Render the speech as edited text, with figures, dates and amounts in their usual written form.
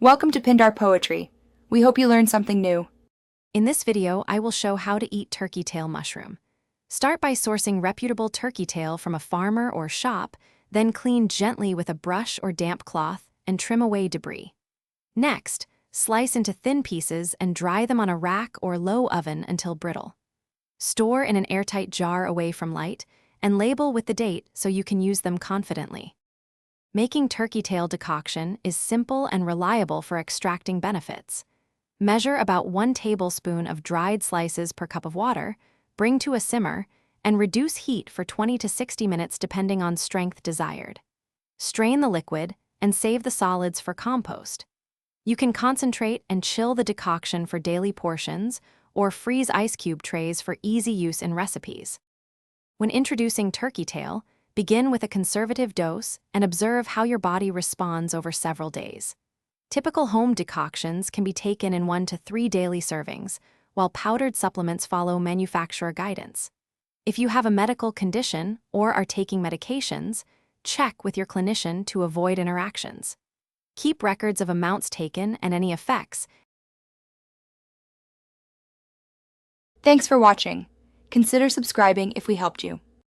Welcome to Pindar Poetry. We hope you learned something new. In this video, I will show how to eat turkey tail mushroom. Start by sourcing reputable turkey tail from a farmer or shop, then clean gently with a brush or damp cloth and trim away debris. Next, slice into thin pieces and dry them on a rack or low oven until brittle. Store in an airtight jar away from light and label with the date so you can use them confidently. Making turkey tail decoction is simple and reliable for extracting benefits. Measure about 1 tablespoon of dried slices per cup of water, bring to a simmer, and reduce heat for 20 to 60 minutes depending on strength desired. Strain the liquid and save the solids for compost. You can concentrate and chill the decoction for daily portions or freeze ice cube trays for easy use in recipes. When introducing turkey tail, begin with a conservative dose and observe how your body responds over several days. Typical home decoctions can be taken in 1 to 3 daily servings, while powdered supplements follow manufacturer guidance. If you have a medical condition or are taking medications, check with your clinician to avoid interactions. Keep records of amounts taken and any effects. Thanks for watching. Consider subscribing if we helped you.